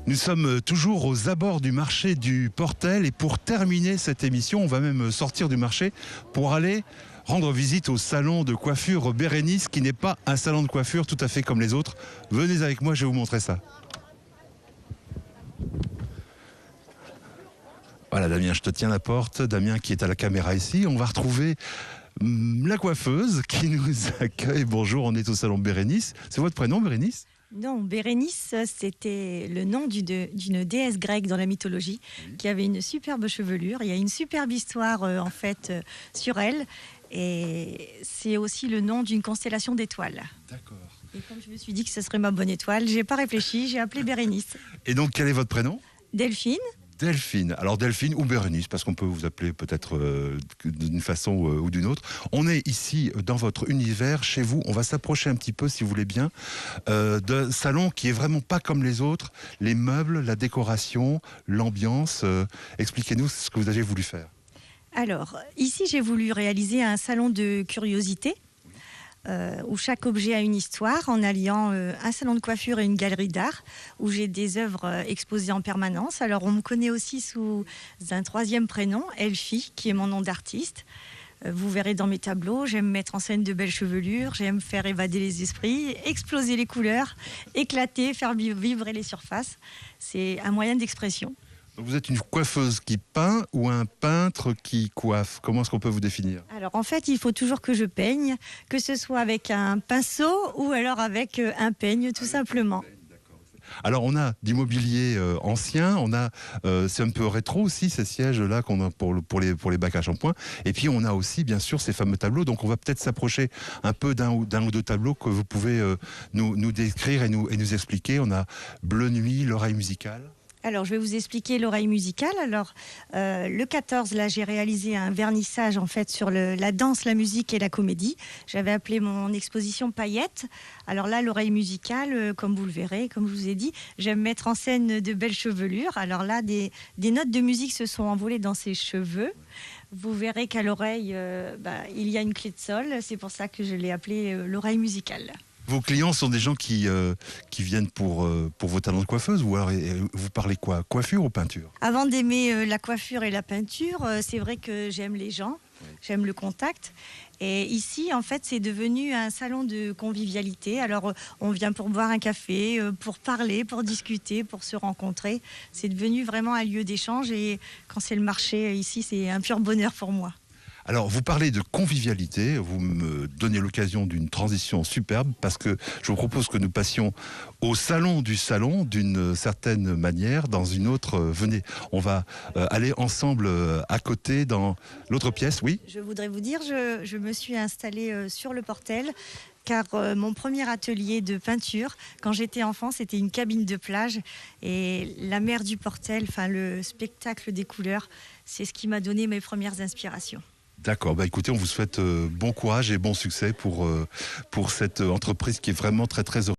Nous sommes toujours aux abords du marché du Portel et pour terminer cette émission, on va même sortir du marché pour aller rendre visite au salon de coiffure Bérénice qui n'est pas un salon de coiffure tout à fait comme les autres. Venez avec moi, je vais vous montrer ça. Voilà Damien, je te tiens la porte. Damien qui est à la caméra ici. On va retrouver la coiffeuse qui nous accueille. Bonjour, on est au salon Bérénice. C'est votre prénom Bérénice ? Non, Bérénice, c'était le nom d'une déesse grecque dans la mythologie qui avait une superbe chevelure. Il y a une superbe histoire sur elle. Et c'est aussi le nom d'une constellation d'étoiles. D'accord. Et comme je me suis dit que ce serait ma bonne étoile, j'ai pas réfléchi, j'ai appelé Bérénice. Et donc quel est votre prénom ? Delphine. Delphine. Alors Delphine ou Bérénice, parce qu'on peut vous appeler peut-être d'une façon ou d'une autre. On est ici dans votre univers, chez vous. On va s'approcher un petit peu, si vous voulez bien, d'un salon qui est vraiment pas comme les autres. Les meubles, la décoration, l'ambiance. Expliquez-nous ce que vous avez voulu faire. Alors, ici, j'ai voulu réaliser un salon de curiosité. Où chaque objet a une histoire, en alliant un salon de coiffure et une galerie d'art, où j'ai des œuvres exposées en permanence. Alors on me connaît aussi sous un troisième prénom, Elfie, qui est mon nom d'artiste. Vous verrez dans mes tableaux, j'aime mettre en scène de belles chevelures, j'aime faire évader les esprits, exploser les couleurs, éclater, faire vibrer les surfaces. C'est un moyen d'expression. Vous êtes une coiffeuse qui peint ou un peintre qui coiffe ? Comment est-ce qu'on peut vous définir ? Alors en fait, il faut toujours que je peigne, que ce soit avec un pinceau ou alors avec un peigne, tout simplement. Alors on a d'immobilier ancien, on a c'est un peu rétro aussi ces sièges là qu'on a pour les bacs à shampoing. Et puis on a aussi bien sûr ces fameux tableaux. Donc on va peut-être s'approcher un peu d'un ou deux tableaux que vous pouvez nous décrire et nous expliquer. On a Bleu Nuit, l'oreille musicale. Alors, je vais vous expliquer l'oreille musicale. Alors, le 14, là, j'ai réalisé un vernissage, en fait, sur la danse, la musique et la comédie. J'avais appelé mon exposition Paillettes. Alors là, l'oreille musicale, comme vous le verrez, comme je vous ai dit, j'aime mettre en scène de belles chevelures. Alors là, des notes de musique se sont envolées dans ses cheveux. Vous verrez qu'à l'oreille, il y a une clé de sol. C'est pour ça que je l'ai appelée l'oreille musicale. Vos clients sont des gens qui viennent pour vos talents de coiffeuse ou alors vous parlez quoi ? Coiffure ou peinture ? Avant d'aimer la coiffure et la peinture, c'est vrai que j'aime les gens, j'aime le contact. Et ici, en fait, c'est devenu un salon de convivialité. Alors, on vient pour boire un café, pour parler, pour discuter, pour se rencontrer. C'est devenu vraiment un lieu d'échange et quand c'est le marché ici, c'est un pur bonheur pour moi. Alors, vous parlez de convivialité, vous me donnez l'occasion d'une transition superbe parce que je vous propose que nous passions au salon du salon d'une certaine manière, dans une autre. Venez, on va aller ensemble à côté dans l'autre pièce, oui ? Je voudrais vous dire, je me suis installée sur le Portel car mon premier atelier de peinture, quand j'étais enfant, c'était une cabine de plage et la mer du Portel, le spectacle des couleurs, c'est ce qui m'a donné mes premières inspirations. D'accord, écoutez, on vous souhaite bon courage et bon succès pour cette entreprise qui est vraiment très très heureuse.